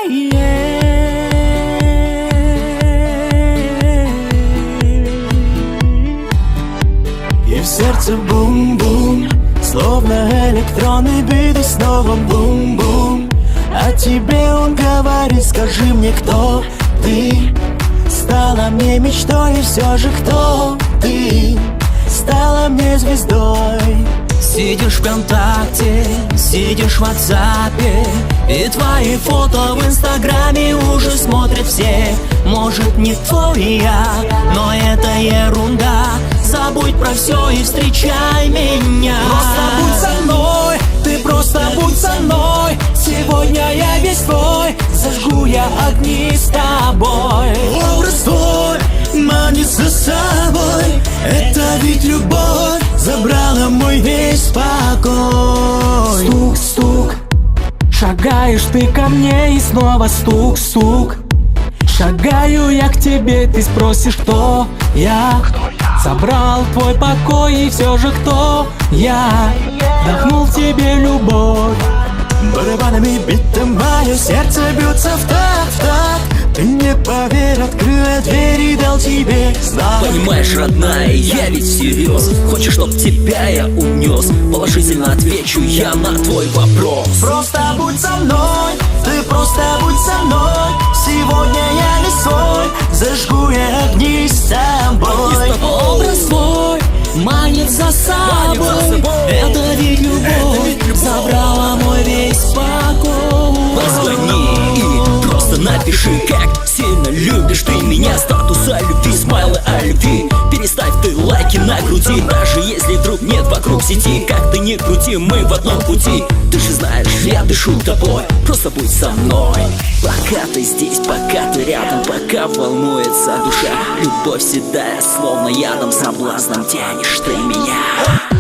И в сердце бум-бум, словно электронный бит, и снова бум-бум. А тебе он говорит: скажи мне, кто ты? Стала мне мечтой, и все же кто ты? Стала мне звездой. Сидишь ВКонтакте, сидишь в WhatsApp, и твои фото в Инстаграме уже смотрят все. Может, не твоя, но это ерунда. Забудь про все и встречай меня. Просто будь со мной, ты просто будь со мной. Сегодня я весь твой, зажгу я огни с тобой. Образ твой манит за собой, это ведь любовь забрала мой весь покой. Стук-стук, шагаешь ты ко мне, и снова стук-стук. Шагаю я к тебе, ты спросишь, кто я? Забрал твой покой, и все же кто я? Вдохнул в тебе любовь. Барабанами битым мое сердце бьется в такт, в такт. Ты не поверь, открыл я дверь и дал тебе знак. Понимаешь, родная, я ведь всерьез. Хочешь, чтоб тебя я унес? Положительно отвечу я на твой вопрос. Просто будь со мной, ты просто будь со мной. Сегодня я не свой, зажгу я огни с тобой. Образ твой манит за собой, это ведь любовь забрала мой весь покой. Позвони и просто напиши, как сильно любишь ты меня. Статус о любви, смайлы о любви. Переставь ты лайки на груди, даже если вдруг нет вокруг сети. Как ты ни крути, мы в одном пути. Ты же знаешь, я дышу тобой. Просто будь со мной. Пока ты здесь, пока ты рядом, пока волнуется душа. Любовь седая, словно ядом, соблазном тянешь ты меня.